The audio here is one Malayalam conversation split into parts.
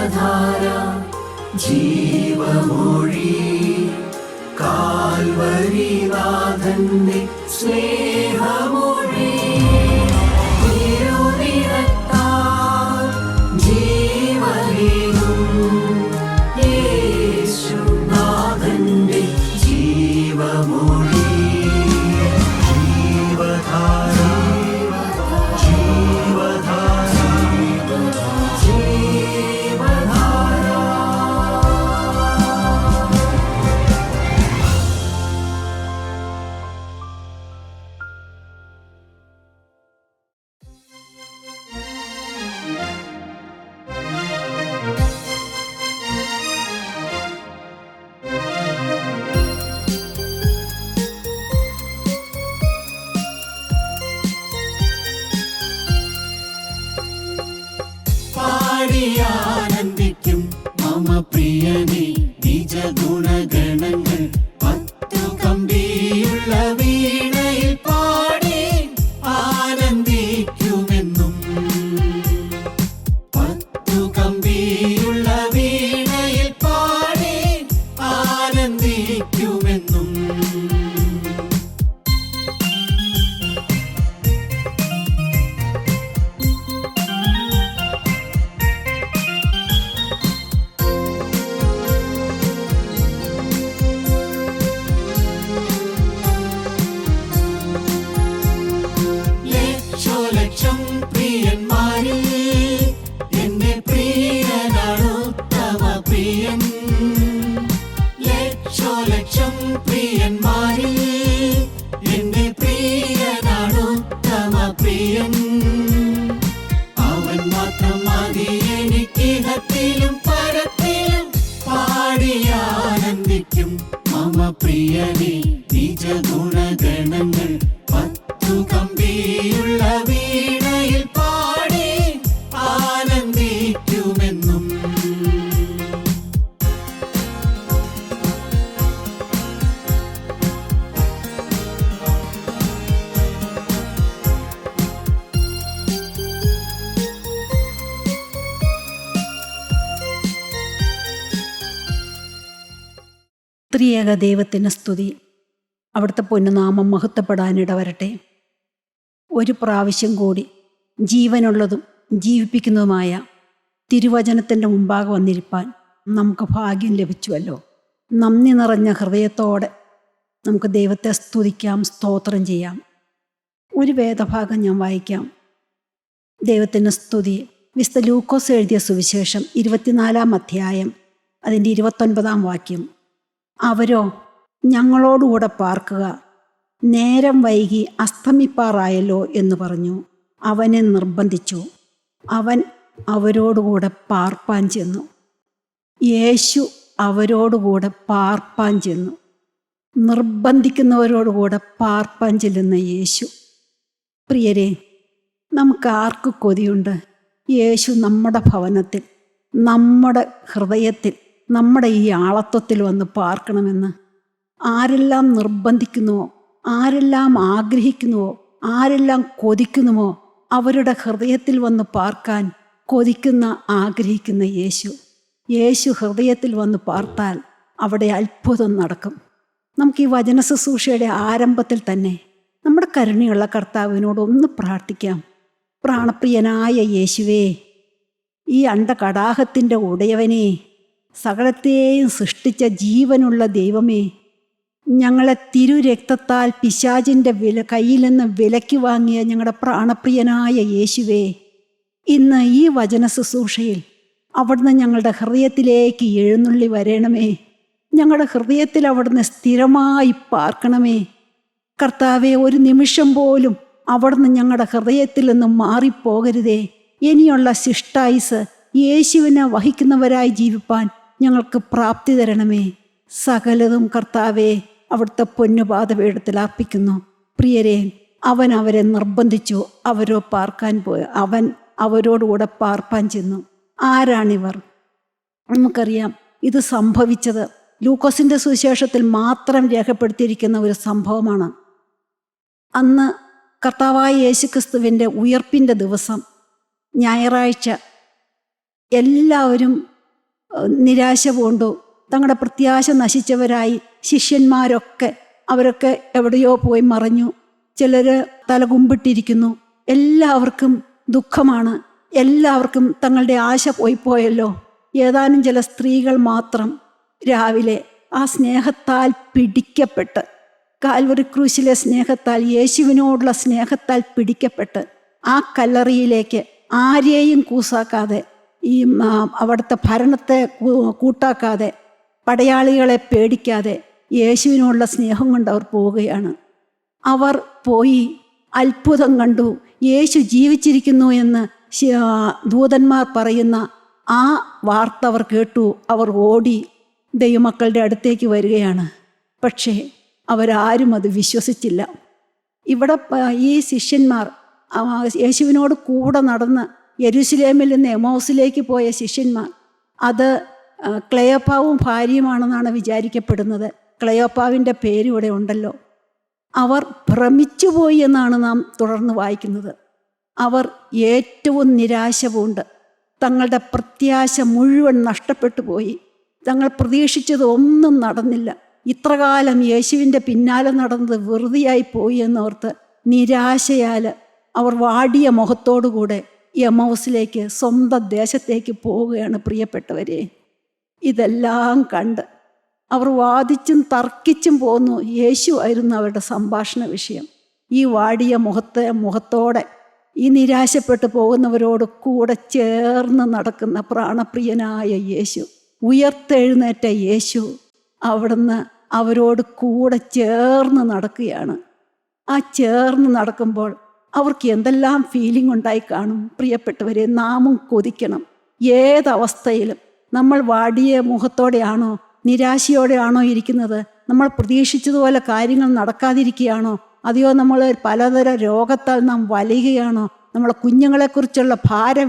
ജീവധാര ജീവമൊഴി കാൽവരിനാഥന്റെ സ്നേഹമൊഴി തിരുനിറത്താൽ ജീവനേകും യേശുനാഥന്റെ ജീവമൊഴി ജീവധാര ജീവധാര ജീവധാര. പാടിയാനന്ദിക്കും മമ പ്രിയനേ നിജ ഗുണഗണങ്ങൾ പത്തു കമ്പിയുള്ള വീണയിൽ പാടി ആനന്ദിക്കുമെന്നും പത്തു കമ്പിയുള്ള വീണയിൽ പാടി ആനന്ദിക്കുമെന്നും ലക്ഷം പ്രിയന്മാരിൽ എന്റെ പ്രിയനാണുത്തമ പ്രിയൻ ലക്ഷം പ്രിയന്മാരിൽ എന്റെ പ്രിയനാണുത്തമ പ്രിയൻ അവൻ മാത്രം മതി എനിക്ക് ഇഹത്തിലും പരത്തിലും പാടിയാനന്ദിക്കും മമ പ്രിയനേ നിജ ഗുണഗണങ്ങൾ പത്തു കമ്പിയുള്ള വീണയിൽ പാടി ആനന്ദിക്കുമെന്നും ത്രിയേക ദൈവത്തിന് സ്തുതി. അവിടുത്തെ പൊന്നുനാമം മഹത്വപ്പെടാനിടവരട്ടെ. ഒരു പ്രാവശ്യം കൂടി ജീവനുള്ളതും ജീവിപ്പിക്കുന്നതുമായ തിരുവചനത്തിൻ്റെ മുമ്പാകെ വന്നിരിപ്പാൻ നമുക്ക് ഭാഗ്യം ലഭിച്ചുവല്ലോ. നന്ദി നിറഞ്ഞ ഹൃദയത്തോടെ നമുക്ക് ദൈവത്തെ സ്തുതിക്കാം, സ്തോത്രം ചെയ്യാം. ഒരു വേദഭാഗം ഞാൻ വായിക്കാം. ദൈവത്തിന് സ്തുതി. വിശുദ്ധ ലൂക്കോസ് എഴുതിയ സുവിശേഷം 24-ാം അധ്യായം അതിൻ്റെ 29-ാം വാക്യം. അവരോ ഞങ്ങളോടുകൂടെ പാർക്കുക, നേരം വൈകി അസ്തമിപ്പാറായല്ലോ എന്ന് പറഞ്ഞു. അവനെ നിർബന്ധിച്ചു. അവൻ അവരോടുകൂടെ പാർപ്പാൻ ചെന്നു. യേശു അവരോടുകൂടെ പാർപ്പാൻ ചെന്നു. നിർബന്ധിക്കുന്നവരോടുകൂടെ പാർപ്പാൻ ചെല്ലുന്ന യേശു. പ്രിയരെ, നമുക്ക് ആർക്ക് കൊതിയുണ്ട് യേശു നമ്മുടെ ഭവനത്തിൽ, നമ്മുടെ ഹൃദയത്തിൽ, നമ്മുടെ ഈ ആളത്വത്തിൽ വന്ന് പാർക്കണമെന്ന്? ആരെല്ലാം നിർബന്ധിക്കുന്നുവോ, ആരെല്ലാം ആഗ്രഹിക്കുന്നുവോ, ആരെല്ലാം കൊതിക്കുന്നുവോ അവരുടെ ഹൃദയത്തിൽ വന്ന് പാർക്കാൻ കൊതിക്കുന്ന, ആഗ്രഹിക്കുന്ന യേശു ഹൃദയത്തിൽ വന്ന് പാർത്താൽ അവിടെ അത്ഭുതം നടക്കും. നമുക്ക് ഈ വചന ശുശ്രൂഷയുടെ ആരംഭത്തിൽ തന്നെ നമ്മുടെ കരുണയുള്ള കർത്താവിനോട് ഒന്ന് പ്രാർത്ഥിക്കാം. പ്രാണപ്രിയനായ യേശുവേ, ഈ അണ്ഡകടാഹത്തിൻ്റെ ഉടയവനേ, സകലത്തെയും സൃഷ്ടിച്ച ജീവനുള്ള ദൈവമേ, ഞങ്ങളെ തിരുരക്തത്താൽ പിശാചിൻ്റെ കയ്യിൽ നിന്ന് വിലയ്ക്ക് വാങ്ങിയ ഞങ്ങളുടെ പ്രാണപ്രിയനായ യേശുവേ, ഇന്ന് ഈ വചന ശുശ്രൂഷയിൽ അവിടുന്ന് ഞങ്ങളുടെ ഹൃദയത്തിലേക്ക് എഴുന്നള്ളി വരണമേ. ഞങ്ങളുടെ ഹൃദയത്തിൽ അവിടുന്ന് സ്ഥിരമായി പാർക്കണമേ. കർത്താവെ, ഒരു നിമിഷം പോലും അവിടുന്ന് ഞങ്ങളുടെ ഹൃദയത്തിൽ നിന്നും മാറിപ്പോകരുതേ. ഇനിയുള്ള ശിഷ്ടായുസ് യേശുവിനെ വഹിക്കുന്നവരായി ജീവിപ്പാൻ ഞങ്ങൾക്ക് പ്രാപ്തി തരണമേ. സകലതും കർത്താവെ അവിടുത്തെ പൊന്നുപാദപീഠത്തിൽ അർപ്പിക്കുന്നു. പ്രിയരെ, അവൻ അവരെ നിർബന്ധിച്ചു. അവരോ പാർക്കാൻ പോയി. അവൻ അവരോടുകൂടെ പാർപ്പാൻ ചെന്നു. ആരാണിവർ? നമുക്കറിയാം, ഇത് സംഭവിച്ചത് ലൂക്കോസിൻ്റെ സുവിശേഷത്തിൽ മാത്രം രേഖപ്പെടുത്തിയിരിക്കുന്ന ഒരു സംഭവമാണ്. അന്ന് കർത്താവായ യേശുക്രിസ്തുവിൻ്റെ ഉയർപ്പിൻ്റെ ദിവസം, ഞായറാഴ്ച, എല്ലാവരും നിരാശ പൂണ്ടു. തങ്ങളുടെ പ്രത്യാശ നശിച്ചവരായി ശിഷ്യന്മാരൊക്കെ അവരൊക്കെ എവിടെയോ പോയി മറഞ്ഞു. ചിലർ തലകുമ്പിട്ടിരിക്കുന്നു. എല്ലാവർക്കും ദുഃഖമാണ്. എല്ലാവർക്കും തങ്ങളുടെ ആശ പോയല്ലോ. ഏതാനും ചില സ്ത്രീകൾ മാത്രം രാവിലെ ആ സ്നേഹത്താൽ പിടിക്കപ്പെട്ട്, കാൽവറി ക്രൂശിലെ സ്നേഹത്താൽ, യേശുവിനോടുള്ള സ്നേഹത്താൽ പിടിക്കപ്പെട്ട് ആ കല്ലറിയിലേക്ക് ആരെയും കൂസാക്കാതെ, ഈ അവിടുത്തെ ഭരണത്തെ കൂട്ടാക്കാതെ, പടയാളികളെ പേടിക്കാതെ യേശുവിനോടുള്ള സ്നേഹം കൊണ്ട് അവർ പോവുകയാണ്. അവർ പോയി അത്ഭുതം കണ്ടു. യേശു ജീവിച്ചിരിക്കുന്നു എന്ന് ദൂതന്മാർ പറയുന്ന ആ വാർത്ത അവർ കേട്ടു. അവർ ഓടി ദൈവമക്കളുടെ അടുത്തേക്ക് വരികയാണ്. പക്ഷേ അവരാരും അത് വിശ്വസിച്ചില്ല. ഇവിടെ ഈ ശിഷ്യന്മാർ യേശുവിനോട് കൂടെ നടന്ന് യെരുശലേമിൽ നിന്ന് എമൗസിലേക്ക് പോയ ശിഷ്യന്മാർ, അത് ക്ലെയോപ്പാവും ഭാര്യയുമാണെന്നാണ് വിചാരിക്കപ്പെടുന്നത്. ക്ലെയോപ്പാവിൻ്റെ പേര് ഇവിടെ ഉണ്ടല്ലോ. അവർ ഭ്രമിച്ചുപോയി എന്നാണ് നാം തുടർന്ന് വായിക്കുന്നത്. അവർ ഏറ്റവും നിരാശ പൂണ്ട് തങ്ങളുടെ പ്രത്യാശ മുഴുവൻ നഷ്ടപ്പെട്ടു പോയി. തങ്ങൾ പ്രതീക്ഷിച്ചത് ഒന്നും നടന്നില്ല. ഇത്രകാലം യേശുവിൻ്റെ പിന്നാലെ നടന്നത് വെറുതെയായി പോയി എന്നോർത്ത് നിരാശയാൽ അവർ വാടിയ മുഖത്തോടുകൂടെ എമൗസിലേക്ക്, സ്വന്തം ദേശത്തേക്ക് പോവുകയാണ്. പ്രിയപ്പെട്ടവരെ, ഇതെല്ലാം കണ്ട് അവർ വാദിച്ചും തർക്കിച്ചും പോന്നു. യേശു ആയിരുന്നു അവരുടെ സംഭാഷണ വിഷയം. ഈ വാടിയ മുഖത്തോടെ ഈ നിരാശപ്പെട്ടു പോകുന്നവരോട് കൂടെ ചേർന്ന് നടക്കുന്ന പ്രാണപ്രിയനായ യേശു, ഉയർത്തെഴുന്നേറ്റ യേശു, അവിടുന്ന് അവരോട് കൂടെ ചേർന്ന് നടക്കുകയാണ്. ആ ചേർന്ന് നടക്കുമ്പോൾ അവർക്ക് എന്തെല്ലാം ഫീലിംഗ് ഉണ്ടായി കാണും. പ്രിയപ്പെട്ടവരെ, നാമും കൊതിക്കണം. ഏതവസ്ഥയിലും നമ്മൾ വാടിയ മുഖത്തോടെയാണോ, നിരാശയോടെയാണോ ഇരിക്കുന്നത്? നമ്മൾ പ്രതീക്ഷിച്ചതുപോലെ കാര്യങ്ങൾ നടക്കാതിരിക്കുകയാണോ? അതെയോ നമ്മൾ പലതരം രോഗത്താൽ നാം വലയുകയാണോ? നമ്മളെ കുഞ്ഞുങ്ങളെക്കുറിച്ചുള്ള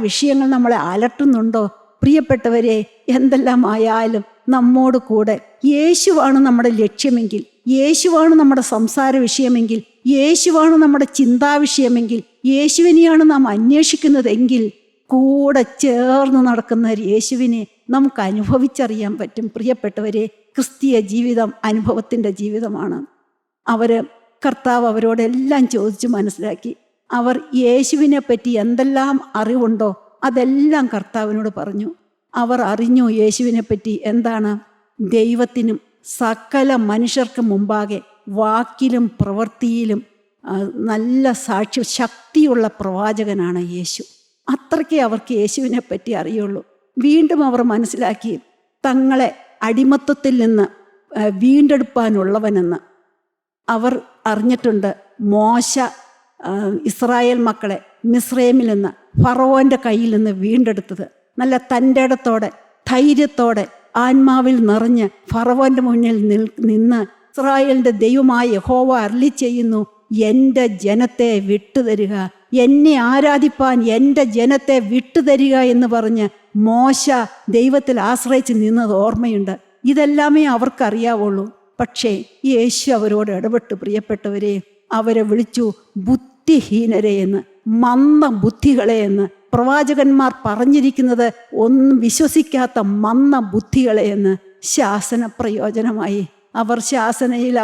വിഷയങ്ങൾ നമ്മളെ അലട്ടുന്നുണ്ടോ? പ്രിയപ്പെട്ടവരെ, എന്തെല്ലാം ആയാലും നമ്മോട് കൂടെ യേശുവാണ് നമ്മുടെ ലക്ഷ്യമെങ്കിൽ, യേശുവാണ് നമ്മുടെ സംസാര വിഷയമെങ്കിൽ, യേശുവാണ് നമ്മുടെ ചിന്താവിഷയമെങ്കിൽ, യേശുവിനെയാണ് നാം അന്വേഷിക്കുന്നതെങ്കിൽ, കൂടെ ചേർന്ന് നടക്കുന്ന യേശുവിനെ നമുക്ക് അനുഭവിച്ചറിയാൻ പറ്റും. പ്രിയപ്പെട്ടവരെ, ക്രിസ്തീയ ജീവിതം അനുഭവത്തിൻ്റെ ജീവിതമാണ്. കർത്താവ് അവരോടെല്ലാം ചോദിച്ച് മനസ്സിലാക്കി. അവർ യേശുവിനെ പറ്റി എന്തെല്ലാം അറിവുണ്ടോ അതെല്ലാം കർത്താവിനോട് പറഞ്ഞു. അവർ അറിഞ്ഞു യേശുവിനെ പറ്റി. എന്താണ്? ദൈവത്തിനും സകല മനുഷ്യർക്ക് മുമ്പാകെ വാക്കിലും പ്രവൃത്തിയിലും നല്ല ശക്തിയുള്ള പ്രവാചകനാണ് യേശു. അത്രയ്ക്കേ അവർക്ക് യേശുവിനെ പറ്റി അറിയുള്ളൂ. വീണ്ടും അവർ മനസ്സിലാക്കി തങ്ങളെ അടിമത്തത്തിൽ നിന്ന് വീണ്ടെടുപ്പാനുള്ളവനെന്ന്. അവർ അറിഞ്ഞിട്ടുണ്ട്. മോശ ഇസ്രായേൽ മക്കളെ മിസ്രൈമിൽ നിന്ന്, ഫറവോൻ്റെ കയ്യിൽ നിന്ന് വീണ്ടെടുത്തത് നല്ല തൻ്റെ ഇടത്തോടെ, ധൈര്യത്തോടെ, ആത്മാവിൽ നിറഞ്ഞ് ഫറവോൻ്റെ മുന്നിൽ നിന്ന് ഇസ്രായേലിൻ്റെ ദൈവമായ യഹോവ അരുളി ചെയ്യുന്നു, എൻ്റെ ജനത്തെ വിട്ടുതരിക, എന്നെ ആരാധിപ്പാൻ എൻ്റെ ജനത്തെ വിട്ടുതരിക എന്ന് പറഞ്ഞ് മോശ ദൈവത്തിൽ ആശ്രയിച്ച് നിന്നത് ഓർമ്മയുണ്ട്. ഇതെല്ലാമേ അവർക്കറിയാവുള്ളൂ. പക്ഷേ യേശു അവരോട് ഇടപെട്ടു. പ്രിയപ്പെട്ടവരെ, അവരെ വിളിച്ചു ബുദ്ധിഹീനരെ എന്ന്, മന്ദബുദ്ധികളെ എന്ന്. പ്രവാചകന്മാർ പറഞ്ഞിരിക്കുന്നത് ഒന്നും വിശ്വസിക്കാത്ത മന്ദബുദ്ധികളെ എന്ന് ശാസന പ്രയോജനമായി. അവർ ശാസനയിൽ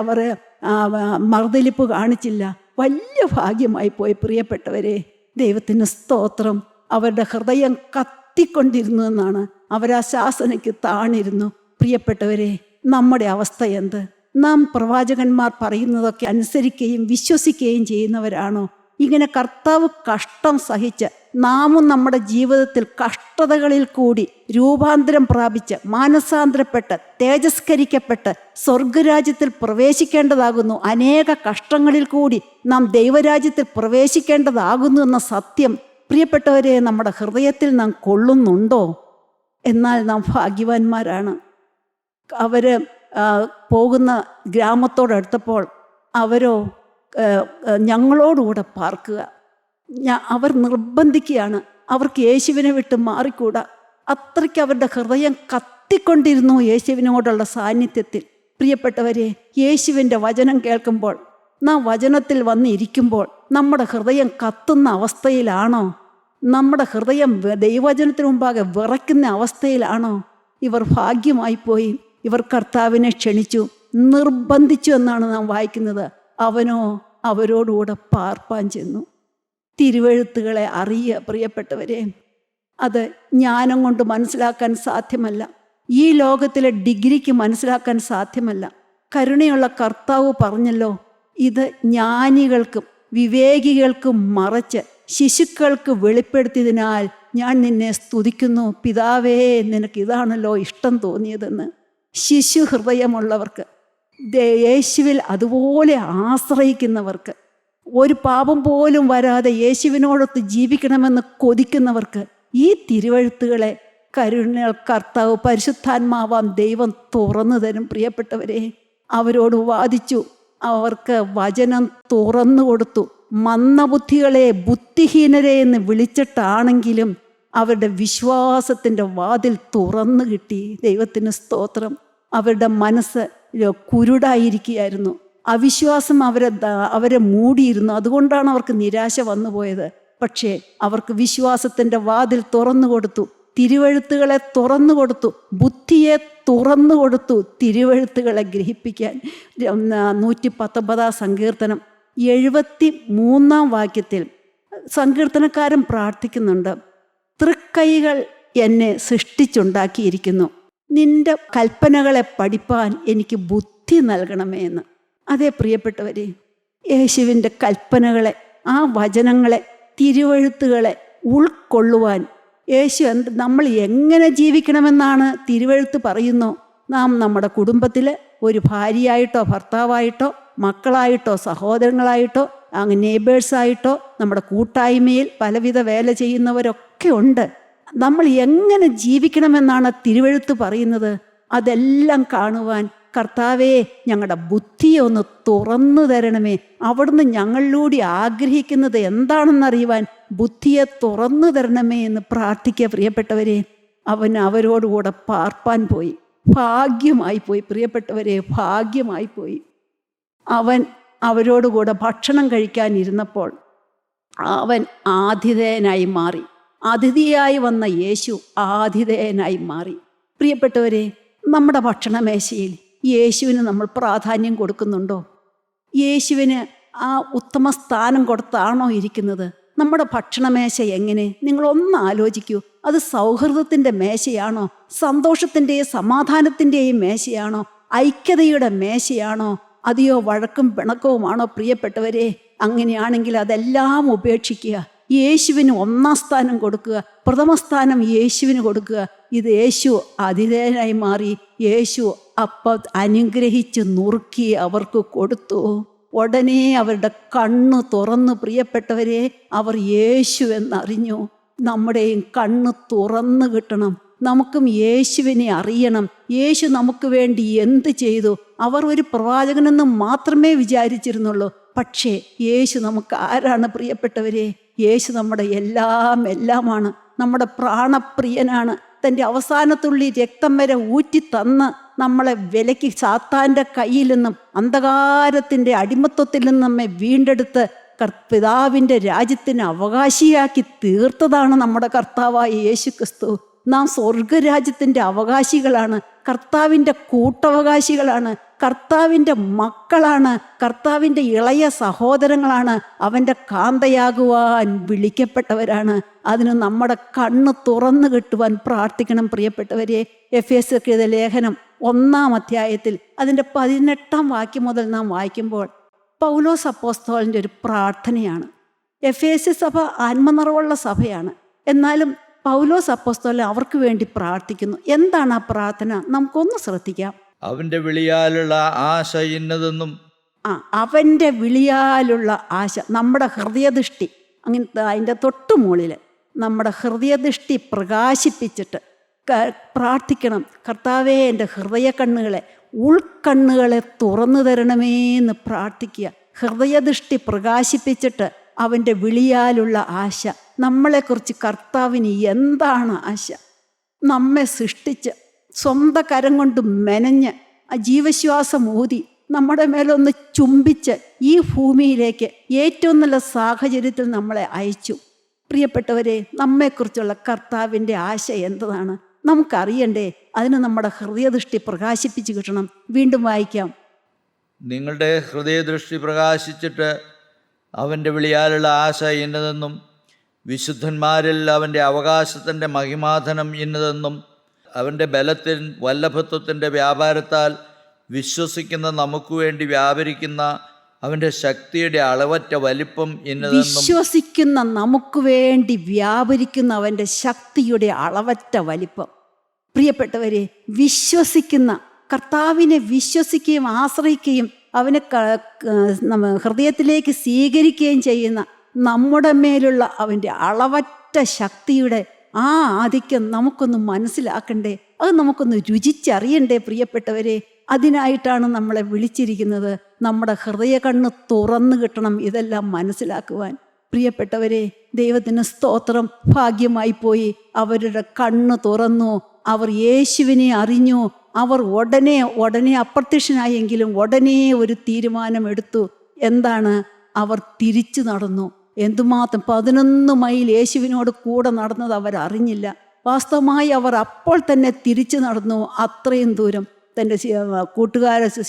മറുതലിപ്പ് കാണിച്ചില്ല. വലിയ ഭാഗ്യമായി പോയി. പ്രിയപ്പെട്ടവരെ, ദൈവത്തിന് സ്തോത്രം. അവരുടെ ഹൃദയം കത്തിക്കൊണ്ടിരുന്നു എന്നാണ്. അവരാ ശാസനയ്ക്ക് താണിരുന്നു. പ്രിയപ്പെട്ടവരെ, നമ്മുടെ അവസ്ഥ എന്ത്? നാം പ്രവാചകന്മാർ പറയുന്നതൊക്കെ അനുസരിക്കുകയും വിശ്വസിക്കുകയും ചെയ്യുന്നവരാണോ? ഇങ്ങനെ കർത്താവ് കഷ്ടം സഹിച്ച് നാമും നമ്മുടെ ജീവിതത്തിൽ കഷ്ടതകളിൽ കൂടി രൂപാന്തരം പ്രാപിച്ച് മാനസാന്തരപ്പെട്ട് തേജസ്കരിക്കപ്പെട്ട് സ്വർഗരാജ്യത്തിൽ പ്രവേശിക്കേണ്ടതാകുന്നു. അനേക കഷ്ടങ്ങളിൽ കൂടി നാം ദൈവരാജ്യത്തിൽ പ്രവേശിക്കേണ്ടതാകുന്നു എന്ന സത്യം പ്രിയപ്പെട്ടവരെ നമ്മുടെ ഹൃദയത്തിൽ നാം കൊള്ളുന്നുണ്ടോ? എന്നാൽ നാം ഭാഗ്യവാന്മാരാണ്. അവർ പോകുന്ന ഗ്രാമത്തോടടുത്തപ്പോൾ അവരോ ഞങ്ങളോടുകൂടെ പാർക്കുക. അവർ നിർബന്ധിക്കുകയാണ്. അവർക്ക് യേശുവിനെ വിട്ട് മാറിക്കൂടാ. അത്രയ്ക്ക് അവരുടെ ഹൃദയം കത്തിക്കൊണ്ടിരുന്നു യേശുവിനോടുള്ള സാന്നിധ്യത്തിൽ. പ്രിയപ്പെട്ടവരെ, യേശുവിൻ്റെ വചനം കേൾക്കുമ്പോൾ, നാം വചനത്തിൽ വന്നിരിക്കുമ്പോൾ നമ്മുടെ ഹൃദയം കത്തുന്ന അവസ്ഥയിലാണോ? നമ്മുടെ ഹൃദയം ദൈവവചനത്തിന് മുമ്പാകെ വിറയ്ക്കുന്ന അവസ്ഥയിലാണോ? ഇവർ ഭാഗ്യമായി പോയി. ഇവർ കർത്താവിനെ ക്ഷണിച്ചു, നിർബന്ധിച്ചു എന്നാണ് നാം വായിക്കുന്നത്. അവനോ അവരോടുകൂടെ പാർപ്പാൻ ചെന്നു. തിരുവെഴുത്തുകളെ അറിയുക പ്രിയപ്പെട്ടവരെ. അത് ജ്ഞാനം കൊണ്ട് മനസ്സിലാക്കാൻ സാധ്യമല്ല. ഈ ലോകത്തിലെ ഡിഗ്രിക്ക് മനസ്സിലാക്കാൻ സാധ്യമല്ല. കരുണയുള്ള കർത്താവ് പറഞ്ഞല്ലോ, ഇത് ജ്ഞാനികൾക്കും വിവേകികൾക്കും മറച്ച് ശിശുക്കൾക്ക് വെളിപ്പെടുത്തിയതിനാൽ ഞാൻ നിന്നെ സ്തുതിക്കുന്നു. പിതാവേ, നിനക്ക് ഇതാണല്ലോ ഇഷ്ടം തോന്നിയതെന്ന്. ശിശു ഹൃദയമുള്ളവർക്ക്, യേശുവിൽ അതുപോലെ ആശ്രയിക്കുന്നവർക്ക്, ഒരു പാപം പോലും വരാതെ യേശുവിനോടൊത്ത് ജീവിക്കണമെന്ന് കൊതിക്കുന്നവർക്ക് ഈ തിരുവെഴുത്തുകളെ കരുണ കർത്താവ് പരിശുദ്ധാത്മാവാം ദൈവം തുറന്നു തരും. പ്രിയപ്പെട്ടവരെ, അവരോട് വാദിച്ചു, അവർക്ക് വചനം തുറന്നു കൊടുത്തു. മന്ദബുദ്ധികളെ ബുദ്ധിഹീനരെ എന്ന് വിളിച്ചിട്ടാണെങ്കിലും അവരുടെ വിശ്വാസത്തിൻ്റെ വാതിൽ തുറന്നു കിട്ടി. ദൈവത്തിന് സ്തോത്രം. അവരുടെ മനസ്സ് കുരുടായിരിക്കുകയായിരുന്നു. അവിശ്വാസം അവരെ മൂടിയിരുന്നു. അതുകൊണ്ടാണ് അവർക്ക് നിരാശ വന്നു പോയത്. പക്ഷേ അവർക്ക് വിശ്വാസത്തിൻ്റെ വാതിൽ തുറന്നു കൊടുത്തു. തിരുവെഴുത്തുകളെ തുറന്നു കൊടുത്തു. ബുദ്ധിയെ തുറന്നു കൊടുത്തു തിരുവെഴുത്തുകളെ ഗ്രഹിപ്പിക്കാൻ. 119 സങ്കീർത്തനം 73 വാക്യത്തിൽ സങ്കീർത്തനക്കാരൻ പ്രാർത്ഥിക്കുന്നുണ്ട്, തൃക്കൈകൾ എന്നെ സൃഷ്ടിച്ചുണ്ടാക്കിയിരിക്കുന്നു, നിന്റെ കൽപ്പനകളെ പഠിപ്പാൻ എനിക്ക് ബുദ്ധി നൽകണമേ എന്ന്. അതേ പ്രിയപ്പെട്ടവരെ, യേശുവിൻ്റെ കൽപ്പനകളെ, ആ വചനങ്ങളെ, തിരുവെഴുത്തുകളെ ഉൾക്കൊള്ളുവാൻ നമ്മൾ എങ്ങനെ ജീവിക്കണമെന്നാണ് തിരുവെഴുത്ത് പറയുന്നു. നാം നമ്മുടെ കുടുംബത്തിൽ ഒരു ഭാര്യയായിട്ടോ ഭർത്താവായിട്ടോ മക്കളായിട്ടോ സഹോദരങ്ങളായിട്ടോ അങ്ങ് നെയ്ബേഴ്സായിട്ടോ നമ്മുടെ കൂട്ടായ്മയിൽ പലവിധ വേല ചെയ്യുന്നവരൊക്കെ ഉണ്ട്. നമ്മൾ എങ്ങനെ ജീവിക്കണമെന്നാണ് തിരുവെഴുത്ത് പറയുന്നത്. അതെല്ലാം കാണുവാൻ കർത്താവേ, ഞങ്ങളുടെ ബുദ്ധിയെ ഒന്ന് തുറന്നു തരണമേ. അവിടുന്ന് ഞങ്ങളിലൂടെ ആഗ്രഹിക്കുന്നത് എന്താണെന്നറിയുവാൻ ബുദ്ധിയെ തുറന്നു തരണമേ എന്ന് പ്രാർത്ഥിക്കുക പ്രിയപ്പെട്ടവരെ. അവൻ അവരോടുകൂടെ പാർപ്പാൻ പോയി. ഭാഗ്യമായി പോയി പ്രിയപ്പെട്ടവരെ, ഭാഗ്യമായി പോയി. അവൻ അവരോടുകൂടെ ഭക്ഷണം കഴിക്കാനിരുന്നപ്പോൾ അവൻ ആതിഥേയനായി മാറി. അതിഥിയായി വന്ന യേശു ആതിഥേയനായി മാറി. പ്രിയപ്പെട്ടവരെ, നമ്മുടെ ഭക്ഷണമേശയിൽ യേശുവിന് നമ്മൾ പ്രാധാന്യം കൊടുക്കുന്നുണ്ടോ? യേശുവിന് ആ ഉത്തമ സ്ഥാനം കൊടുത്താണോ ഇരിക്കുന്നത്? നമ്മുടെ ഭക്ഷണമേശ എങ്ങനെ? നിങ്ങളൊന്ന് ആലോചിക്കൂ. അത് സൗഹൃദത്തിൻ്റെ മേശയാണോ? സന്തോഷത്തിൻ്റെയും സമാധാനത്തിൻ്റെയും മേശയാണോ? ഐക്യതയുടെ മേശയാണോ? അതെയോ വഴക്കും പിണക്കവുമാണോ? പ്രിയപ്പെട്ടവരെ, അങ്ങനെയാണെങ്കിൽ അതെല്ലാം ഉപേക്ഷിക്കുക. യേശുവിന് 1-ാം സ്ഥാനം കൊടുക്കുക. പ്രഥമസ്ഥാനം യേശുവിന് കൊടുക്കുക. ഇത് യേശു അതിഥേയനായി മാറി. യേശു അപ്പം അനുഗ്രഹിച്ച് നുറുക്കി അവർക്ക് കൊടുത്തു. ഉടനെ അവരുടെ കണ്ണ് തുറന്നു. പ്രിയപ്പെട്ടവരെ, അവർ യേശു എന്നറിഞ്ഞു. നമ്മുടെയും കണ്ണ് തുറന്നു കിട്ടണം. നമുക്കും യേശുവിനെ അറിയണം. യേശു നമുക്ക് വേണ്ടി എന്ത് ചെയ്തു? അവർ ഒരു പ്രവാചകനെന്ന് മാത്രമേ വിചാരിച്ചിരുന്നുള്ളൂ. പക്ഷേ യേശു നമുക്ക് ആരാണ് പ്രിയപ്പെട്ടവരെ? യേശു നമ്മുടെ എല്ലാമാണ്. നമ്മുടെ പ്രാണപ്രിയനാണ്. തൻ്റെ അവസാനത്തുള്ളി രക്തം വരെ ഊറ്റി തന്ന് നമ്മളെ വിലയ്ക്ക് സാത്താൻ്റെ കയ്യിൽ നിന്നും അന്ധകാരത്തിൻ്റെ അടിമത്വത്തിൽ നിന്നും നമ്മെ വീണ്ടെടുത്ത് പിതാവിൻ്റെ രാജ്യത്തിന് അവകാശിയാക്കി തീർത്തതാണ് നമ്മുടെ കർത്താവായ യേശു ക്രിസ്തു. നാം സ്വർഗരാജ്യത്തിൻ്റെ അവകാശികളാണ്. കർത്താവിൻ്റെ കൂട്ടവകാശികളാണ്. കർത്താവിൻ്റെ മക്കളാണ്. കർത്താവിൻ്റെ ഇളയ സഹോദരങ്ങളാണ്. അവൻ്റെ കാന്തയാകുവാൻ വിളിക്കപ്പെട്ടവരാണ്. അതിന് നമ്മുടെ കണ്ണ് തുറന്നു കിട്ടുവാൻ പ്രാർത്ഥിക്കണം പ്രിയപ്പെട്ടവരെ. എഫേസ്യർക്ക് എഴുതിയ ലേഖനം 1-ാം അധ്യായത്തിൽ അതിൻ്റെ 18-ാം വാക്യം മുതൽ നാം വായിക്കുമ്പോൾ പൗലോസ് അപ്പോസ്തലൻ്റെ ഒരു പ്രാർത്ഥനയാണ്. എഫേസ്യ സഭ ആത്മനിറവുള്ള സഭയാണ്. എന്നാലും പൗലോസ് അപ്പോസ്തലൻ അവർക്ക് വേണ്ടി പ്രാർത്ഥിക്കുന്നു. എന്താണ് ആ പ്രാർത്ഥന? നമുക്കൊന്ന് ശ്രദ്ധിക്കാം. അവന്റെ വിളിയാലുള്ള ആശ ഇന്നതെന്നും. അവൻ്റെ വിളിയാലുള്ള ആശ, നമ്മുടെ ഹൃദയദൃഷ്ടി, അങ്ങനത്തെ അതിൻ്റെ തൊട്ടു മുകളിൽ നമ്മുടെ ഹൃദയദൃഷ്ടി പ്രകാശിപ്പിച്ചിട്ട് പ്രാർത്ഥിക്കണം. കർത്താവേ, എൻ്റെ ഹൃദയ കണ്ണുകളെ, ഉൾക്കണ്ണുകളെ തുറന്നു തരണമേ എന്ന് പ്രാർത്ഥിക്കുക. ഹൃദയദൃഷ്ടി പ്രകാശിപ്പിച്ചിട്ട് അവൻ്റെ വിളിയാലുള്ള ആശ. നമ്മളെക്കുറിച്ച് കർത്താവിന് എന്താണ് ആശ? നമ്മെ സൃഷ്ടിച്ച് സ്വന്തം കരം കൊണ്ട് മെനഞ്ഞ് ആ ജീവശ്വാസം ഊതി നമ്മുടെ മേലൊന്ന് ചുംബിച്ച് ഈ ഭൂമിയിലേക്ക് ഏറ്റവും നല്ല സാഹചര്യത്തിൽ നമ്മളെ അയച്ചു. പ്രിയപ്പെട്ടവരെ, നമ്മെക്കുറിച്ചുള്ള കർത്താവിൻ്റെ ആശ എന്താണ്? നമുക്കറിയണ്ടേ? അതിന് നമ്മുടെ ഹൃദയദൃഷ്ടി പ്രകാശിപ്പിച്ച് കിട്ടണം. വീണ്ടും വായിക്കാം. നിങ്ങളുടെ ഹൃദയദൃഷ്ടി പ്രകാശിച്ചിട്ട് അവൻ്റെ വിളിയാലുള്ള ആശ ഇന്നതെന്നും വിശുദ്ധന്മാരിൽ അവൻ്റെ അവകാശത്തിൻ്റെ മഹിമാധനം ഇന്നതെന്നും അവൻ്റെ ബലത്തിൽ വല്ലഭത്വത്തിൻ്റെ വ്യാപാരത്താൽ വിശ്വസിക്കുന്ന നമുക്ക് വേണ്ടി വ്യാപരിക്കുന്ന അവൻ്റെ ശക്തിയുടെ അളവറ്റ വലിപ്പം ഇന്നതെന്നും. വിശ്വസിക്കുന്ന നമുക്ക് വേണ്ടി വ്യാപരിക്കുന്ന അവൻ്റെ ശക്തിയുടെ അളവറ്റ വലിപ്പം. പ്രിയപ്പെട്ടവരെ, വിശ്വസിക്കുന്ന കർത്താവിനെ വിശ്വസിക്കുകയും ആശ്രയിക്കുകയും അവനെ ഹൃദയത്തിലേക്ക് സ്വീകരിക്കുകയും ചെയ്യുന്ന നമ്മുടെ മേലുള്ള അവൻ്റെ അളവറ്റ ശക്തിയുടെ ആ ആധിക്യം നമുക്കൊന്ന് മനസ്സിലാക്കണ്ടേ? അത് നമുക്കൊന്ന് രുചിച്ചറിയണ്ടേ പ്രിയപ്പെട്ടവരെ? അതിനായിട്ടാണ് നമ്മളെ വിളിച്ചിരിക്കുന്നത്. നമ്മുടെ ഹൃദയ കണ്ണ് തുറന്നു കിട്ടണം ഇതെല്ലാം മനസ്സിലാക്കുവാൻ. പ്രിയപ്പെട്ടവരെ, ദൈവത്തിന് സ്തോത്രം. ഭാഗ്യമായി പോയി. അവരുടെ കണ്ണ് തുറന്നു, അവർ യേശുവിനെ അറിഞ്ഞു. അവർ ഉടനെ അപ്രത്യക്ഷനായെങ്കിലും ഉടനെ ഒരു തീരുമാനമെടുത്തു. എന്താണ്? അവർ തിരിച്ചു നടന്നു. എന്തുമാത്രം 11 മൈൽ യേശുവിനോട് കൂടെ നടന്നത് അവരറിഞ്ഞില്ല. വാസ്തവമായി അവർ അപ്പോൾ തന്നെ തിരിച്ചു നടന്നു. അത്രയും ദൂരം തൻ്റെ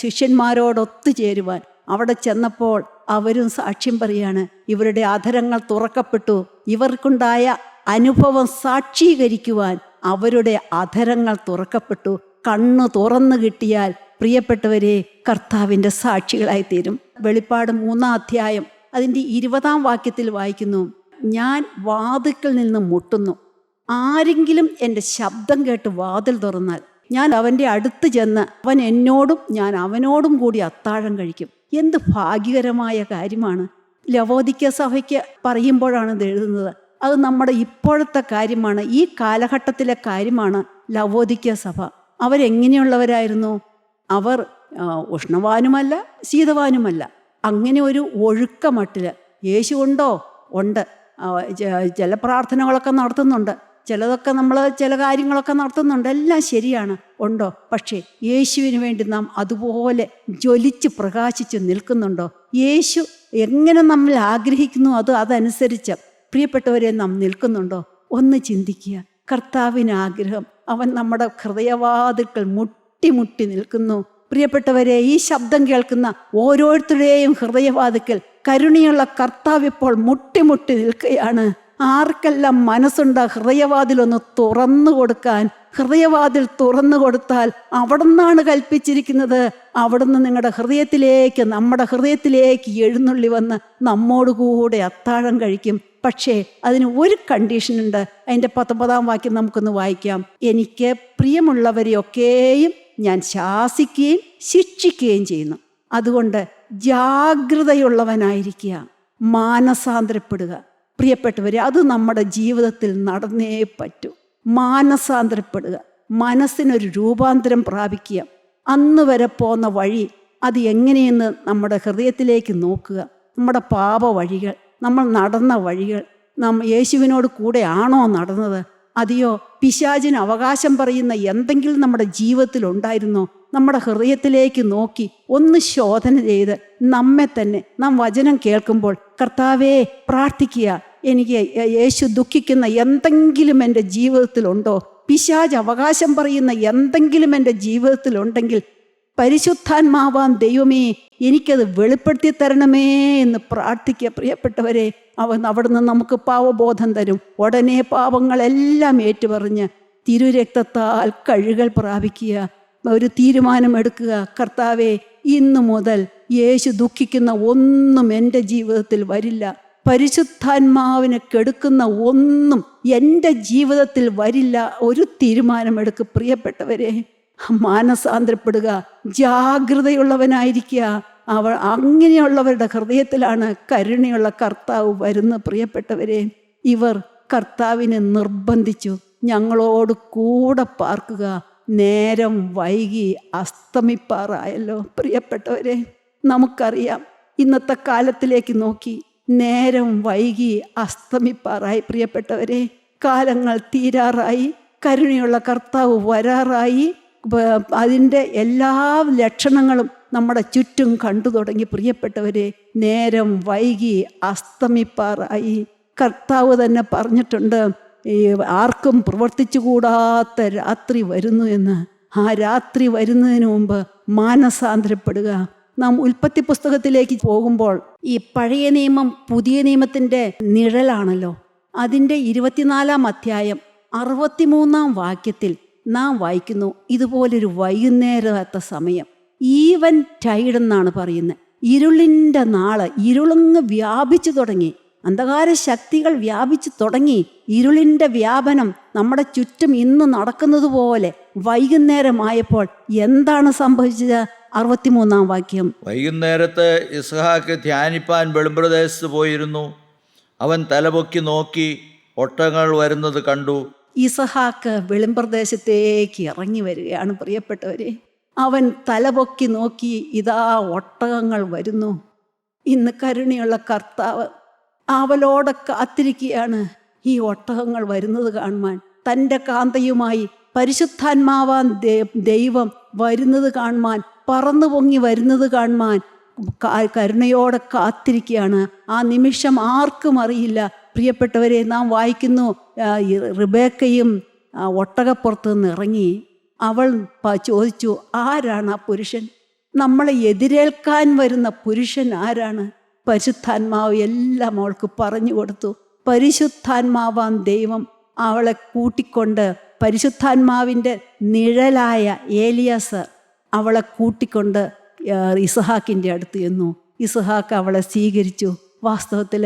ശിഷ്യന്മാരോടൊത്തു ചേരുവാൻ. അവിടെ ചെന്നപ്പോൾ അവരും സാക്ഷ്യം പറയാണ്. ഇവരുടെ അധരങ്ങൾ തുറക്കപ്പെട്ടു. ഇവർക്കുണ്ടായ അനുഭവം സാക്ഷീകരിക്കുവാൻ അവരുടെ അധരങ്ങൾ തുറക്കപ്പെട്ടു. കണ്ണ് തുറന്നു കിട്ടിയാൽ പ്രിയപ്പെട്ടവരെ, കർത്താവിൻ്റെ സാക്ഷികളായിത്തീരും. വെളിപ്പാട് 3-ാം അധ്യായം അതിൻ്റെ 20-ാം വാക്യത്തിൽ വായിക്കുന്നു, ഞാൻ വാതിൽക്കൽ നിന്ന് മുട്ടുന്നു. ആരെങ്കിലും എൻ്റെ ശബ്ദം കേട്ട് വാതിൽ തുറന്നാൽ ഞാൻ അവൻ്റെ അടുത്ത് ചെന്ന് അവൻ എന്നോടും ഞാൻ അവനോടും കൂടി അത്താഴം കഴിക്കും. എന്ത് ഭാഗ്യകരമായ കാര്യമാണ്! ലവോദിക്ക സഭയ്ക്ക് പറയുമ്പോഴാണ് ഇത് എഴുതുന്നത്. അത് നമ്മുടെ ഇപ്പോഴത്തെ കാര്യമാണ്, ഈ കാലഘട്ടത്തിലെ കാര്യമാണ്. ലവോദിക്ക സഭ അവരെങ്ങനെയുള്ളവരായിരുന്നു? അവർ ഉഷ്ണവാനുമല്ല ശീതവാനുമല്ല. അങ്ങനെ ഒരു ഒഴുക്കമട്ടിൽ. യേശു ഉണ്ടോ? ഉണ്ട്. ചില പ്രാർത്ഥനകളൊക്കെ നടത്തുന്നുണ്ട്, ചില കാര്യങ്ങളൊക്കെ നടത്തുന്നുണ്ട്. എല്ലാം ശരിയാണ്, ഉണ്ടോ? പക്ഷേ യേശുവിന് വേണ്ടി നാം അതുപോലെ ജ്വലിച്ച് പ്രകാശിച്ച് നിൽക്കുന്നുണ്ടോ? യേശു എങ്ങനെ നമ്മൾ ആഗ്രഹിക്കുന്നു അതനുസരിച്ച് പ്രിയപ്പെട്ടവരെ നാം നിൽക്കുന്നുണ്ടോ? ഒന്ന് ചിന്തിക്കുക. കർത്താവിന് ആഗ്രഹം, അവൻ നമ്മുടെ ഹൃദയവാതിൽക്കൽ മുട്ടി നിൽക്കുന്നു. പ്രിയപ്പെട്ടവരെ, ഈ ശബ്ദം കേൾക്കുന്ന ഓരോരുത്തരുടെയും ഹൃദയവാതിൽക്കൽ കരുണയുള്ള കർത്താവ് ഇപ്പോൾ മുട്ടി നിൽക്കുകയാണ്. ആർക്കെല്ലാം മനസ്സുണ്ട് ഹൃദയവാതിലൊന്ന് തുറന്നു കൊടുക്കാൻ? ഹൃദയവാതിൽ തുറന്നു കൊടുത്താൽ അവിടുന്നാണ് കൽപ്പിച്ചിരിക്കുന്നത്. അവിടുന്ന് നമ്മുടെ ഹൃദയത്തിലേക്ക് എഴുന്നള്ളി വന്ന് നമ്മോടുകൂടെ അത്താഴം കഴിക്കും. പക്ഷേ അതിന് ഒരു കണ്ടീഷനുണ്ട്. അതിൻ്റെ 19-ാം വാക്യം നമുക്കൊന്ന് വായിക്കാം. എനിക്ക് പ്രിയമുള്ളവരെയൊക്കെയും ഞാൻ ശാസിക്കുകയും ശിക്ഷിക്കുകയും ചെയ്യുന്നു. അതുകൊണ്ട് ജാഗ്രതയുള്ളവനായിരിക്കുക, മാനസാന്തരപ്പെടുക. പ്രിയപ്പെട്ടവരെ, അത് നമ്മുടെ ജീവിതത്തിൽ നടന്നേ പറ്റൂ. മാനസാന്തരപ്പെടുക, മനസ്സിനൊരു രൂപാന്തരം പ്രാപിക്കുക. അന്ന് വരെ പോന്ന വഴി അത് എങ്ങനെയെന്ന് നമ്മുടെ ഹൃദയത്തിലേക്ക് നോക്കുക. നമ്മുടെ പാപ വഴികൾ, നമ്മൾ നടന്ന വഴികൾ, യേശുവിനോട് കൂടെ ആണോ നടന്നത്? അതെയോ പിശാചിന് അവകാശം പറയുന്ന എന്തെങ്കിലും നമ്മുടെ ജീവിതത്തിൽ ഉണ്ടായിരുന്നോ? നമ്മുടെ ഹൃദയത്തിലേക്ക് നോക്കി ഒന്ന് ശോധന ചെയ്ത് നമ്മെ തന്നെ നാം വചനം കേൾക്കുമ്പോൾ കർത്താവേ പ്രാർത്ഥിക്കുക, എനിക്ക് യേശു ദുഃഖിക്കുന്ന എന്തെങ്കിലും എൻ്റെ ജീവിതത്തിലുണ്ടോ? പിശാച് അവകാശം പറയുന്ന എന്തെങ്കിലും എൻ്റെ ജീവിതത്തിലുണ്ടെങ്കിൽ പരിശുദ്ധാത്മാവാൻ ദൈവമേ എനിക്കത് വെളിപ്പെടുത്തി തരണമേ എന്ന് പ്രാർത്ഥിക്കുക. പ്രിയപ്പെട്ടവരെ, അവിടുന്ന് നമുക്ക് പാവബോധം തരും. ഉടനെ പാപങ്ങളെല്ലാം ഏറ്റുപറഞ്ഞ് തിരുരക്തത്താൽ കഴുകൽ പ്രാപിക്കുക. ഒരു തീരുമാനമെടുക്കുക. കർത്താവേ, ഇന്നു മുതൽ യേശു ദുഃഖിക്കുന്ന ഒന്നും എൻ്റെ ജീവിതത്തിൽ വരില്ല. പരിശുദ്ധാത്മാവിനെ കെടുക്കുന്ന ഒന്നും എൻ്റെ ജീവിതത്തിൽ വരില്ല. ഒരു തീരുമാനമെടുക്കുക. പ്രിയപ്പെട്ടവരെ, മാനസാന്തരപ്പെടുക, ജാഗ്രതയുള്ളവനായിരിക്കുക. അങ്ങനെയുള്ളവരുടെ ഹൃദയത്തിലാണ് കരുണയുള്ള കർത്താവ് വരുന്നത്. പ്രിയപ്പെട്ടവരെ, ഇവർ കർത്താവിനെ നിർബന്ധിച്ചു, ഞങ്ങളോട് കൂടെ പാർക്കുക. നേരം വൈകി അസ്തമിപ്പാറായല്ലോ. പ്രിയപ്പെട്ടവരെ, നമുക്കറിയാം, ഇന്നത്തെ കാലത്തിലേക്ക് നോക്കി നേരം വൈകി അസ്തമിപ്പാറായി. പ്രിയപ്പെട്ടവരെ, കാലങ്ങൾ തീരാറായി, കരുണയുള്ള കർത്താവ് വരാറായി. അതിൻ്റെ എല്ലാ ലക്ഷണങ്ങളും നമ്മുടെ ചുറ്റും കണ്ടു തുടങ്ങി. പ്രിയപ്പെട്ടവരെ, നേരം വൈകി അസ്തമിപ്പാറായി. കർത്താവ് തന്നെ പറഞ്ഞിട്ടുണ്ട്, ഈ ആർക്കും പ്രവർത്തിച്ചുകൂടാത്ത രാത്രി വരുന്നു എന്ന്. ആ രാത്രി വരുന്നതിന് മുമ്പ് മാനസാന്തരപ്പെടുക. നാം ഉൽപ്പത്തി പുസ്തകത്തിലേക്ക് പോകുമ്പോൾ ഈ പഴയ നിയമം പുതിയ നിയമത്തിൻ്റെ നിഴലാണല്ലോ. അതിൻ്റെ 24-ാം അധ്യായം 63-ാം വാക്യത്തിൽ നാം വായിക്കുന്നു, ഇതുപോലൊരു വൈകുന്നേരത്തെ സമയം, ഈവൻ ടൈഡ് എന്നാണ് പറയുന്നത്. ഇരുളിൻ്റെ നാള്, ഇരുളങ്ങ് വ്യാപിച്ചു തുടങ്ങി, അന്ധകാര ശക്തികൾ വ്യാപിച്ചു തുടങ്ങി. ഇരുളിൻ്റെ വ്യാപനം നമ്മുടെ ചുറ്റും ഇന്ന് നടക്കുന്നത് പോലെ വൈകുന്നേരമായപ്പോൾ എന്താണ് സംഭവിച്ചത്? 63-ാം വാക്യം. വൈകുന്നേരത്ത് ഇസ്ഹാക്ക് ധ്യാനിപ്പാൻ വെളിമ്പ്രദേശത്ത് പോയിരുന്നു. അവൻ തലപൊക്കി നോക്കി, ഒട്ടകങ്ങൾ വരുന്നത് കണ്ടു. ഇസഹാക്ക് വെളിമ്പ്രദേശത്തേക്ക് ഇറങ്ങി വരികയാണ് പ്രിയപ്പെട്ടവരെ. അവൻ തലപൊക്കി നോക്കി, ഇതാ ഒട്ടകങ്ങൾ വരുന്നു. ഇന്ന് കരുണയുള്ള കർത്താവ് അവലോടെ കാത്തിരിക്കുകയാണ് ഈ ഒട്ടകങ്ങൾ വരുന്നത് കാണുവാൻ. തൻ്റെ കാന്തയുമായി പരിശുദ്ധാത്മാവാൻ ദൈവം വരുന്നത് കാണുവാൻ, പറന്നു പൊങ്ങി വരുന്നത് കാണുവാൻ കരുണയോടെ കാത്തിരിക്കുകയാണ്. ആ നിമിഷം ആർക്കും അറിയില്ല പ്രിയപ്പെട്ടവരെ. നാം വായിക്കുന്നു, റിബേക്കയും ഒട്ടകപ്പുറത്ത് നിന്ന് ഇറങ്ങി. അവൾ ചോദിച്ചു, ആരാണ് ആ പുരുഷൻ? നമ്മളെ എതിരേൽക്കാൻ വരുന്ന പുരുഷൻ ആരാണ്? പരിശുദ്ധാത്മാവ് എല്ലാം അവൾക്ക് പറഞ്ഞു കൊടുത്തു. പരിശുദ്ധാത്മാവാൻ ദൈവം അവളെ കൂട്ടിക്കൊണ്ട്, പരിശുദ്ധാത്മാവിൻ്റെ നിഴലായ ഏലിയാസ് അവളെ കൂട്ടിക്കൊണ്ട് ഇസഹാക്കിൻ്റെ അടുത്ത് ചെന്നു. ഇസഹാക്ക് അവളെ സ്വീകരിച്ചു. വാസ്തവത്തിൽ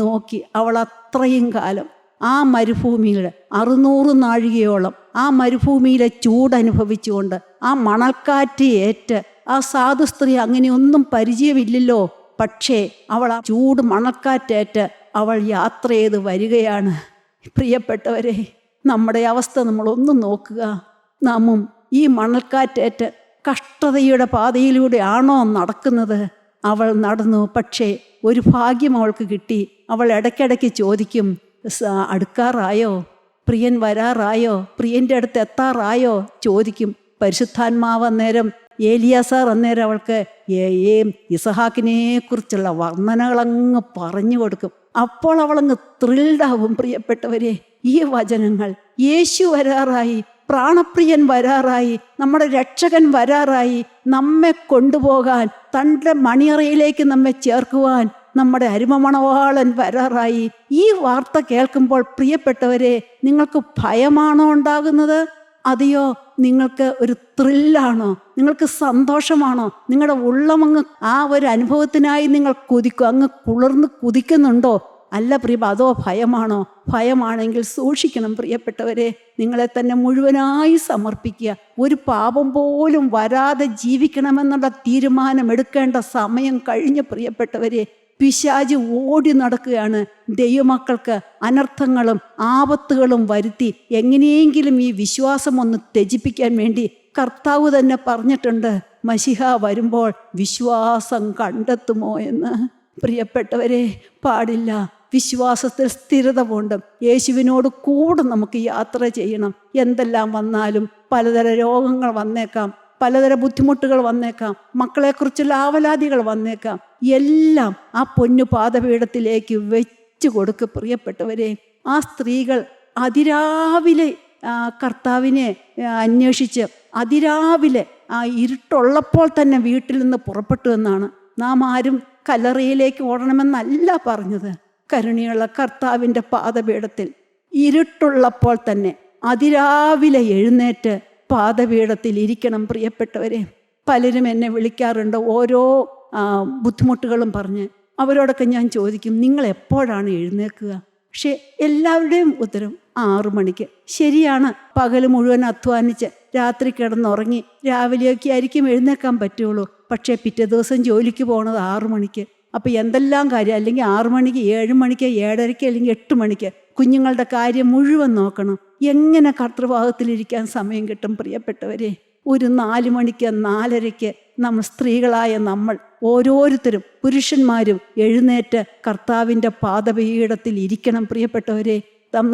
നോക്കി അവൾ അത്രയും കാലം ആ മരുഭൂമിയിൽ 600 നാഴികയോളം ആ മരുഭൂമിയിലെ ചൂടനുഭവിച്ചുകൊണ്ട്, ആ മണൽക്കാറ്റ് ഏറ്റ്, ആ സാധു സ്ത്രീ അങ്ങനെയൊന്നും പരിചയമില്ലല്ലോ. പക്ഷേ അവൾ ആ ചൂട് മണൽക്കാറ്റേറ്റ് അവൾ യാത്ര ചെയ്ത് വരികയാണ്. പ്രിയപ്പെട്ടവരെ, നമ്മുടെ അവസ്ഥ നമ്മളൊന്നും നോക്കുക. നാമും ഈ മണൽക്കാറ്റേറ്റ് കഷ്ടതയുടെ പാതയിലൂടെ ആണോ നടക്കുന്നത്? അവൾ നടന്നു. പക്ഷേ ഒരു ഭാഗ്യം അവൾക്ക് കിട്ടി. അവൾ ഇടയ്ക്കിടയ്ക്ക് ചോദിക്കും, അടുക്കാറായോ? പ്രിയൻ വരാറായോ? പ്രിയൻ്റെ അടുത്ത് എത്താറായോ? ചോദിക്കും. പരിശുദ്ധാത്മാവ് അന്നേരം, ഏലിയാസാർ അന്നേരം അവൾക്ക് ഇസഹാക്കിനെ കുറിച്ചുള്ള വർണ്ണനകളങ്ങ് പറഞ്ഞു കൊടുക്കും. അപ്പോൾ അവളങ്ങ് ത്രിൽഡാവും. പ്രിയപ്പെട്ടവരെ, ഈ വചനങ്ങൾ, യേശു വരാറായി, പ്രാണപ്രിയൻ വരാറായി, നമ്മുടെ രക്ഷകൻ വരാറായി, നമ്മെ കൊണ്ടുപോകാൻ, തൻ്റെ മണിയറയിലേക്ക് നമ്മെ ചേർക്കുവാൻ നമ്മുടെ അരുമമണവാളൻ വരാറായി. ഈ വാർത്ത കേൾക്കുമ്പോൾ പ്രിയപ്പെട്ടവരെ, നിങ്ങൾക്ക് ഭയമാണോ ഉണ്ടാകുന്നത്? അതെയോ നിങ്ങൾക്ക് ഒരു ത്രില്ലാണോ? നിങ്ങൾക്ക് സന്തോഷമാണോ? നിങ്ങളുടെ ഉള്ളമങ്ങ് ആ ഒരു അനുഭവത്തിനായി നിങ്ങൾ അങ്ങ് കുളിർന്ന് കുതിക്കുന്നുണ്ടോ? അല്ല അതോ ഭയമാണോ? ഭയമാണെങ്കിൽ സൂക്ഷിക്കണം പ്രിയപ്പെട്ടവരെ. നിങ്ങളെ തന്നെ മുഴുവനായി സമർപ്പിക്കുക. ഒരു പാപം പോലും വരാതെ ജീവിക്കണമെന്നുള്ള തീരുമാനം എടുക്കേണ്ട സമയം കഴിഞ്ഞ പ്രിയപ്പെട്ടവരെ. പിശാച് ഓടി നടക്കുകയാണ് ദൈവമക്കൾക്ക് അനർത്ഥങ്ങളും ആപത്തുകളും വരുത്തി എങ്ങനെയെങ്കിലും ഈ വിശ്വാസം ഒന്ന് ത്യജിപ്പിക്കാൻ വേണ്ടി. കർത്താവ് തന്നെ പറഞ്ഞിട്ടുണ്ട്, മശിഹ വരുമ്പോൾ വിശ്വാസം കണ്ടെത്തുമോ എന്ന്. പ്രിയപ്പെട്ടവരെ, പാടില്ല. വിശ്വാസത്തിൽ സ്ഥിരത കൊണ്ടും യേശുവിനോട് കൂടെ നമുക്ക് യാത്ര ചെയ്യണം. എന്തെല്ലാം വന്നാലും, പലതര രോഗങ്ങൾ വന്നേക്കാം, പലതര ബുദ്ധിമുട്ടുകൾ വന്നേക്കാം, മക്കളെക്കുറിച്ചുള്ള ആവലാതികൾ വന്നേക്കാം. എല്ലാം ആ പൊന്നു പാദപീഠത്തിലേക്ക് വെച്ച് കൊടുക്കുക പ്രിയപ്പെട്ടവരെ. ആ സ്ത്രീകൾ അതിരാവിലെ കർത്താവിനെ അന്വേഷിച്ച് അതിരാവിലെ ഇരുട്ടുള്ളപ്പോൾ തന്നെ വീട്ടിൽ നിന്ന് പുറപ്പെട്ടു എന്നാണ്. നാം ആരും കല്ലറയിലേക്ക് ഓടണമെന്നല്ല പറഞ്ഞത്. കരുണയുള്ള കർത്താവിൻ്റെ പാദപീഠത്തിൽ ഇരുട്ടുള്ളപ്പോൾ തന്നെ അതിരാവിലെ എഴുന്നേറ്റ് പാദപീഠത്തിൽ ഇരിക്കണം പ്രിയപ്പെട്ടവരെ. പലരും എന്നെ വിളിക്കാറുണ്ട് ഓരോ ബുദ്ധിമുട്ടുകളും പറഞ്ഞ്. അവരോടൊക്കെ ഞാൻ ചോദിക്കും, നിങ്ങൾ എപ്പോഴാണ് എഴുന്നേൽക്കുക? പക്ഷെ എല്ലാവരുടെയും ഉത്തരം 6 മണിക്ക്. ശരിയാണ്, പകൽ മുഴുവൻ അധ്വാനിച്ച് രാത്രി കിടന്നുറങ്ങി രാവിലെയൊക്കെ ആയിരിക്കും എഴുന്നേൽക്കാൻ പറ്റുള്ളൂ. പക്ഷേ പിറ്റേ ദിവസം ജോലിക്ക് പോകുന്നത് 6 മണിക്ക്. അപ്പോൾ എന്തെല്ലാം കാര്യം, അല്ലെങ്കിൽ 6 മണിക്ക്, 7 മണിക്ക്, 7:30 അല്ലെങ്കിൽ 8 മണിക്ക് കുഞ്ഞുങ്ങളുടെ കാര്യം മുഴുവൻ നോക്കണം. എങ്ങനെ കർത്തൃഭാഗത്തിലിരിക്കാൻ സമയം കിട്ടും പ്രിയപ്പെട്ടവരെ? ഒരു 4 മണിക്ക്, 4:30 നമ്മൾ സ്ത്രീകളായ നമ്മൾ ഓരോരുത്തരും പുരുഷന്മാരും എഴുന്നേറ്റ് കർത്താവിൻ്റെ പാദപീഠത്തിൽ ഇരിക്കണം പ്രിയപ്പെട്ടവരെ.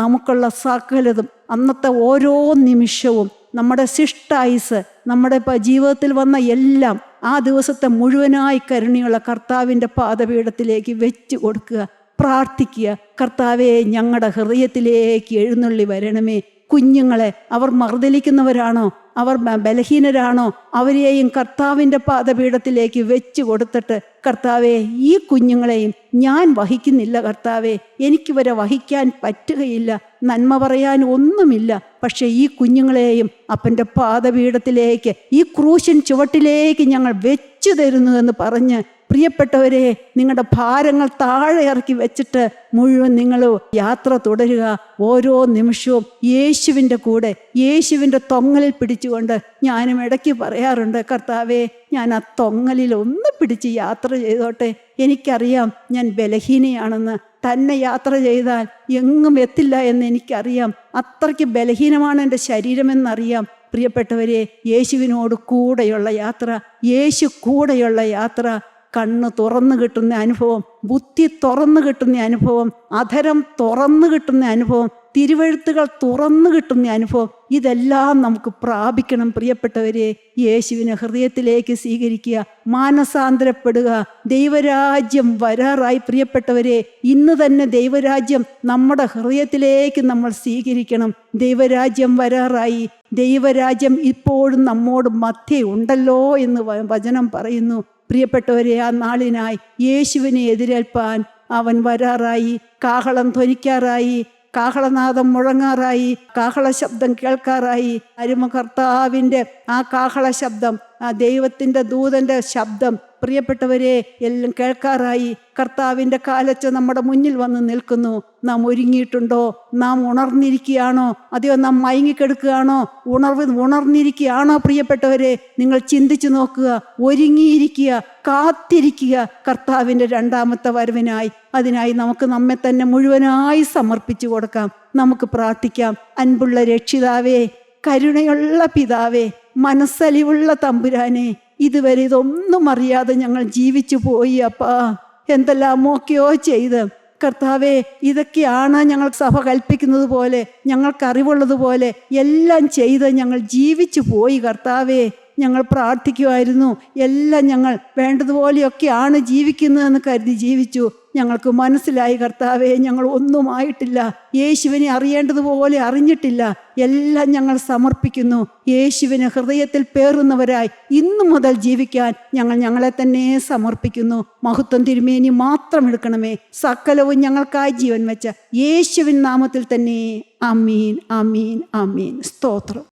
നമുക്കുള്ള സകലതും അന്നത്തെ ഓരോ നിമിഷവും നമ്മുടെ ശിഷ്ടായുസ്, നമ്മുടെ ജീവിതത്തിൽ വന്ന എല്ലാം ആ ദിവസത്തെ മുഴുവനായി കരുണയുള്ള കർത്താവിൻ്റെ പാദപീഠത്തിലേക്ക് വെച്ച് കൊടുക്കുക. പ്രാർത്ഥിക്കുക. കർത്താവെ, ഞങ്ങളുടെ ഹൃദയത്തിലേക്ക് എഴുന്നള്ളി വരണമേ. കുഞ്ഞുങ്ങളെ അവർ മറുതലിക്കുന്നവരാണോ, അവർ ബലഹീനരാണോ, അവരെയും കർത്താവിൻ്റെ പാദപീഠത്തിലേക്ക് വെച്ച് കൊടുത്തിട്ട്, കർത്താവെ ഈ കുഞ്ഞുങ്ങളെയും ഞാൻ വഹിക്കുന്നില്ല കർത്താവെ, എനിക്കിവരെ വഹിക്കാൻ പറ്റുകയില്ല, നന്മ പറയാൻ ഒന്നുമില്ല, പക്ഷേ ഈ കുഞ്ഞുങ്ങളെയും അപ്പൻ്റെ പാദപീഠത്തിലേക്ക്, ഈ ക്രൂശൻ ചുവട്ടിലേക്ക് ഞങ്ങൾ വെച്ചു തരുന്നു എന്ന് പറഞ്ഞ്, പ്രിയപ്പെട്ടവരെ, നിങ്ങളുടെ ഭാരങ്ങൾ താഴെ ഇറക്കി വെച്ചിട്ട് മുഴുവൻ നിങ്ങൾ യാത്ര തുടരുക. ഓരോ നിമിഷവും യേശുവിൻ്റെ കൂടെ, യേശുവിൻ്റെ തൊങ്ങലിൽ പിടിച്ചുകൊണ്ട്. ഞാനും ഇടയ്ക്ക് പറയാറുണ്ട്, കർത്താവെ, ഞാൻ ആ തൊങ്ങലിൽ ഒന്ന് പിടിച്ച് യാത്ര ചെയ്തോട്ടെ, എനിക്കറിയാം ഞാൻ ബലഹീനയാണെന്ന്. തന്നെ യാത്ര ചെയ്താൽ എങ്ങും എത്തില്ല എന്ന് എനിക്കറിയാം. അത്രയ്ക്ക് ബലഹീനമാണ് എൻ്റെ ശരീരമെന്നറിയാം. പ്രിയപ്പെട്ടവരെ, യേശുവിനോട് കൂടെയുള്ള യാത്ര, യേശു കൂടെയുള്ള യാത്ര, കണ്ണ് തുറന്നു കിട്ടുന്ന അനുഭവം, ബുദ്ധി തുറന്നു കിട്ടുന്ന അനുഭവം, അധരം തുറന്നു കിട്ടുന്ന അനുഭവം, തിരുവെഴുത്തുകൾ തുറന്നു കിട്ടുന്ന അനുഭവം, ഇതെല്ലാം നമുക്ക് പ്രാപിക്കണം. പ്രിയപ്പെട്ടവരെ, യേശുവിനെ ഹൃദയത്തിലേക്ക് സ്വീകരിക്കുക, മാനസാന്തരപ്പെടുക. ദൈവരാജ്യം വരാറായി. പ്രിയപ്പെട്ടവരെ, ഇന്ന് തന്നെ ദൈവരാജ്യം നമ്മുടെ ഹൃദയത്തിലേക്ക് നമ്മൾ സ്വീകരിക്കണം. ദൈവരാജ്യം വരാറായി. ദൈവരാജ്യം ഇപ്പോഴും നമ്മോട് മധ്യേ ഉണ്ടല്ലോ എന്ന് വചനം പറയുന്നു. പ്രിയപ്പെട്ടവരെ, ആ നാളിനായി യേശുവിനെ എതിരേൽപ്പാൻ അവൻ വരാറായി. കാഹളം ധ്വനിക്കാറായി, കാഹളനാദം മുഴങ്ങാറായി, കാഹള ശബ്ദം കേൾക്കാറായി. അരുമ കർത്താവിൻ്റെ ആ കാഹള ശബ്ദം, ആ ദൈവത്തിൻ്റെ ദൂതൻ്റെ ശബ്ദം, പ്രിയപ്പെട്ടവരെ, എല്ലാം കേൾക്കാറായി. കർത്താവിൻ്റെ കാലച്ച നമ്മുടെ മുന്നിൽ വന്ന് നിൽക്കുന്നു. നാം ഒരുങ്ങിയിട്ടുണ്ടോ? നാം ഉണർന്നിരിക്കുകയാണോ? അതെയോ നാം മയങ്ങിക്കെടുക്കുകയാണോ? ഉണർന്നിരിക്കുകയാണോ? പ്രിയപ്പെട്ടവരെ, നിങ്ങൾ ചിന്തിച്ചു നോക്കുക. ഒരുങ്ങിയിരിക്കുക, കാത്തിരിക്കുക കർത്താവിൻ്റെ രണ്ടാമത്തെ വരവിനായി. അതിനായി നമുക്ക് നമ്മെ തന്നെ മുഴുവനായി സമർപ്പിച്ചു കൊടുക്കാം. നമുക്ക് പ്രാർത്ഥിക്കാം. അൻപുള്ള രക്ഷിതാവേ, കരുണയുള്ള പിതാവേ, മനസ്സലിവുള്ള തമ്പുരാനെ, ഇതുവരെ ഇതൊന്നും അറിയാതെ ഞങ്ങൾ ജീവിച്ചു പോയി അപ്പാ. എന്തെല്ലാമൊക്കെയോ ചെയ്ത് കർത്താവേ, ഇതൊക്കെയാണ് ഞങ്ങൾ സഭ കൽപ്പിക്കുന്നത് പോലെ, ഞങ്ങൾക്കറിവുള്ളതുപോലെ എല്ലാം ചെയ്ത് ഞങ്ങൾ ജീവിച്ചു പോയി കർത്താവേ. ഞങ്ങൾ പ്രാർത്ഥിക്കുമായിരുന്നു, എല്ലാം ഞങ്ങൾ വേണ്ടതുപോലെയൊക്കെയാണ് ജീവിക്കുന്നതെന്ന് കരുതി ജീവിച്ചു. ഞങ്ങൾക്ക് മനസ്സിലായി കർത്താവേ, ഞങ്ങൾ ഒന്നുമായിട്ടില്ല, യേശുവിനെ അറിയേണ്ടതുപോലെ അറിഞ്ഞിട്ടില്ല. എല്ലാം ഞങ്ങൾ സമർപ്പിക്കുന്നു. യേശുവിനെ ഹൃദയത്തിൽ പേറുന്നവരായി ഇന്നു മുതൽ ജീവിക്കാൻ ഞങ്ങൾ ഞങ്ങളെ തന്നെ സമർപ്പിക്കുന്നു. മഹത്വം തിരുമേനി മാത്രം എടുക്കണമേ. സകലവും ഞങ്ങൾക്കായി ജീവൻ വെച്ച യേശുവിൻ നാമത്തിൽ തന്നെ. ആമീൻ, ആമീൻ, ആമീൻ. സ്തോത്രം.